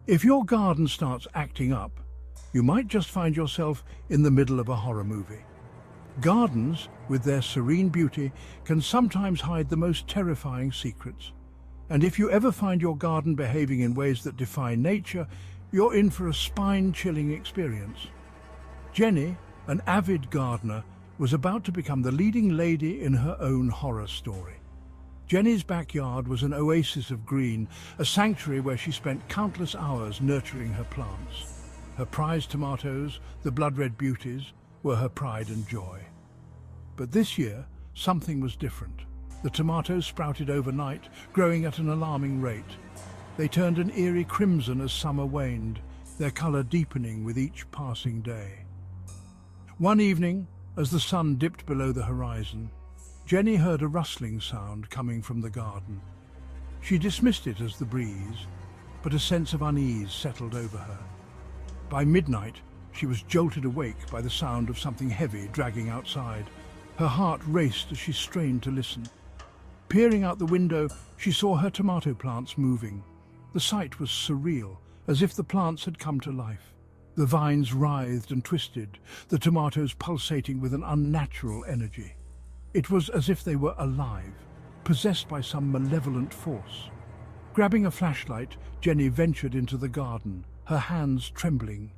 If your garden starts acting up, you might just find yourself in the middle of a horror movie. Gardens, with their serene beauty, can sometimes hide the most terrifying secrets. And if you ever find your garden behaving in ways that defy nature, you're in for a spine-chilling experience. Jenny, an avid gardener, was about to become the leading lady in her own horror story. Jenny's backyard was an oasis of green, a sanctuary where she spent countless hours nurturing her plants. Her prized tomatoes, the blood red beauties, were her pride and joy. But this year, something was different. The tomatoes sprouted overnight, growing at an alarming rate. They turned an eerie crimson as summer waned, their colour deepening with each passing day. One evening, as the sun dipped below the horizon, Jenny heard a rustling sound coming from the garden. She dismissed it as the breeze, but a sense of unease settled over her. By midnight, she was jolted awake by the sound of something heavy dragging outside. Her heart raced as she strained to listen. Peering out the window, she saw her tomato plants moving. The sight was surreal, as if the plants had come to life. The vines writhed and twisted, the tomatoes pulsating with an unnatural energy. It was as if they were alive, possessed by some malevolent force. Grabbing a flashlight, Jenny ventured into the garden, her hands trembling.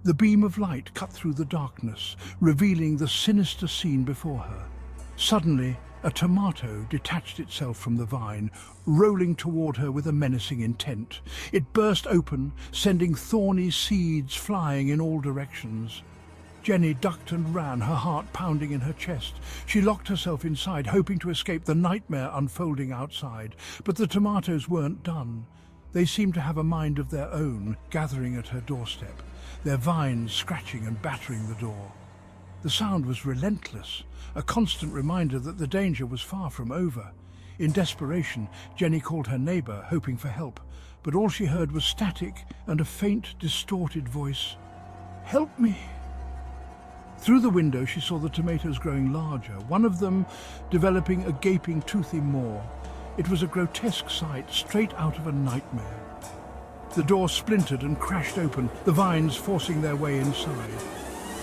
The beam of light cut through the darkness, revealing the sinister scene before her. Suddenly, a tomato detached itself from the vine, rolling toward her with a menacing intent. It burst open, sending thorny seeds flying in all directions. Jenny ducked and ran, her heart pounding in her chest. She locked herself inside, hoping to escape the nightmare unfolding outside. But the tomatoes weren't done. They seemed to have a mind of their own, gathering at her doorstep, their vines scratching and battering the door. The sound was relentless, a constant reminder that the danger was far from over. In desperation, Jenny called her neighbour, hoping for help, but all she heard was static and a faint, distorted voice. "Help me!" Through the window, she saw the tomatoes growing larger, one of them developing a gaping, toothy maw. It was a grotesque sight, straight out of a nightmare. The door splintered and crashed open, the vines forcing their way inside.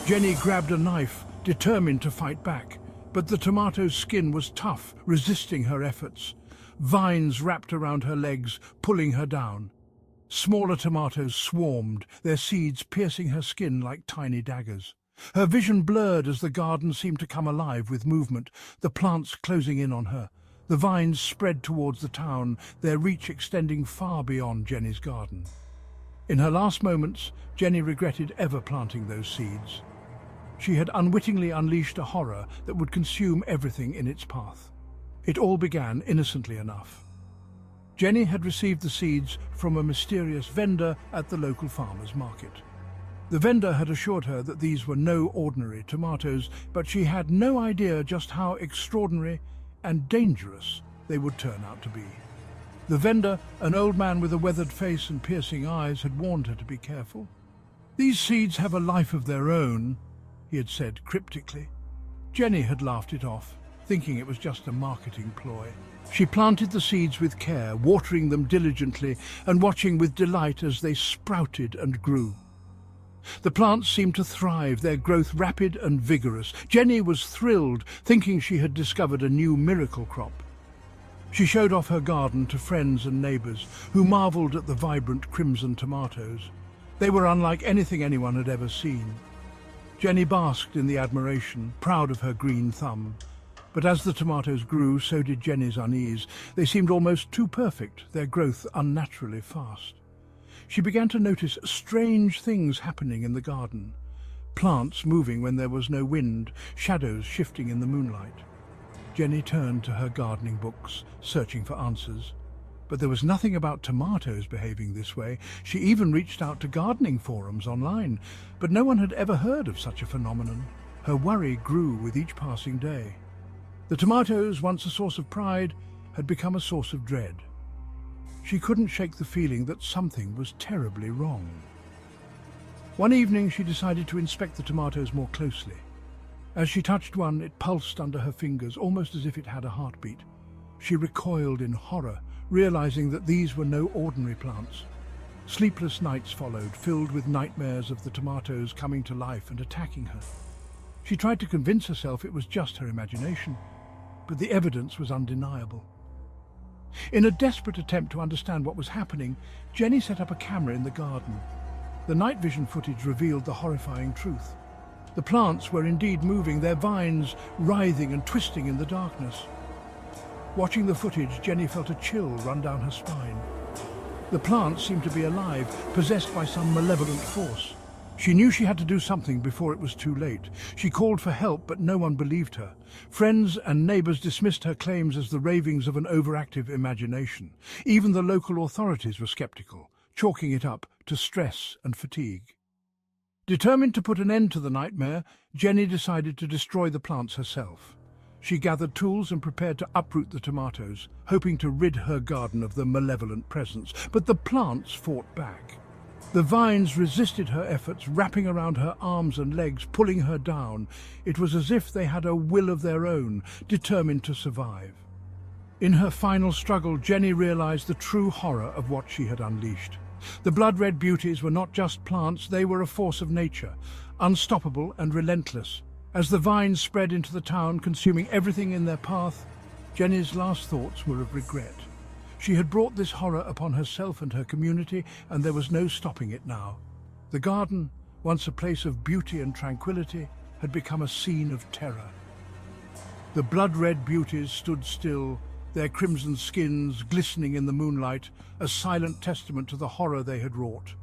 Jenny grabbed a knife, determined to fight back, but the tomato's skin was tough, resisting her efforts. Vines wrapped around her legs, pulling her down. Smaller tomatoes swarmed, their seeds piercing her skin like tiny daggers. Her vision blurred as the garden seemed to come alive with movement, the plants closing in on her. The vines spread towards the town, their reach extending far beyond Jenny's garden. In her last moments, Jenny regretted ever planting those seeds. She had unwittingly unleashed a horror that would consume everything in its path. It all began innocently enough. Jenny had received the seeds from a mysterious vendor at the local farmer's market. The vendor had assured her that these were no ordinary tomatoes, but she had no idea just how extraordinary and dangerous they would turn out to be. The vendor, an old man with a weathered face and piercing eyes, had warned her to be careful. "These seeds have a life of their own," he had said cryptically. Jenny had laughed it off, thinking it was just a marketing ploy. She planted the seeds with care, watering them diligently and watching with delight as they sprouted and grew. The plants seemed to thrive, their growth rapid and vigorous. Jenny was thrilled, thinking she had discovered a new miracle crop. She showed off her garden to friends and neighbours, who marvelled at the vibrant crimson tomatoes. They were unlike anything anyone had ever seen. Jenny basked in the admiration, proud of her green thumb. But as the tomatoes grew, so did Jenny's unease. They seemed almost too perfect, their growth unnaturally fast. She began to notice strange things happening in the garden. Plants moving when there was no wind, shadows shifting in the moonlight. Jenny turned to her gardening books, searching for answers. But there was nothing about tomatoes behaving this way. She even reached out to gardening forums online, but no one had ever heard of such a phenomenon. Her worry grew with each passing day. The tomatoes, once a source of pride, had become a source of dread. She couldn't shake the feeling that something was terribly wrong. One evening, she decided to inspect the tomatoes more closely. As she touched one, it pulsed under her fingers, almost as if it had a heartbeat. She recoiled in horror, realizing that these were no ordinary plants. Sleepless nights followed, filled with nightmares of the tomatoes coming to life and attacking her. She tried to convince herself it was just her imagination, but the evidence was undeniable. In a desperate attempt to understand what was happening, Jenny set up a camera in the garden. The night vision footage revealed the horrifying truth. The plants were indeed moving, their vines writhing and twisting in the darkness. Watching the footage, Jenny felt a chill run down her spine. The plants seemed to be alive, possessed by some malevolent force. She knew she had to do something before it was too late. She called for help, but no one believed her. Friends and neighbors dismissed her claims as the ravings of an overactive imagination. Even the local authorities were skeptical, chalking it up to stress and fatigue. Determined to put an end to the nightmare, Jenny decided to destroy the plants herself. She gathered tools and prepared to uproot the tomatoes, hoping to rid her garden of the malevolent presence. But the plants fought back. The vines resisted her efforts, wrapping around her arms and legs, pulling her down. It was as if they had a will of their own, determined to survive. In her final struggle, Jenny realized the true horror of what she had unleashed. The blood-red beauties were not just plants, they were a force of nature, unstoppable and relentless. As the vines spread into the town, consuming everything in their path, Jenny's last thoughts were of regret. She had brought this horror upon herself and her community, and there was no stopping it now. The garden, once a place of beauty and tranquility, had become a scene of terror. The blood-red beauties stood still, their crimson skins glistening in the moonlight, a silent testament to the horror they had wrought.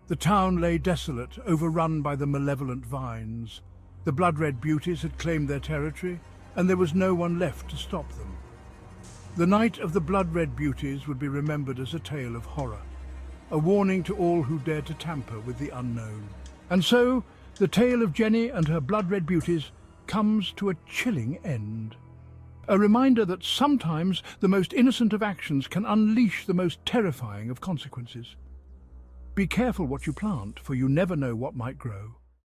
The town lay desolate, overrun by the malevolent vines. The blood-red beauties had claimed their territory, and there was no one left to stop them. The night of the blood-red beauties would be remembered as a tale of horror, a warning to all who dared to tamper with the unknown. And so, the tale of Jenny and her blood-red beauties comes to a chilling end. A reminder that sometimes the most innocent of actions can unleash the most terrifying of consequences. Be careful what you plant, for you never know what might grow.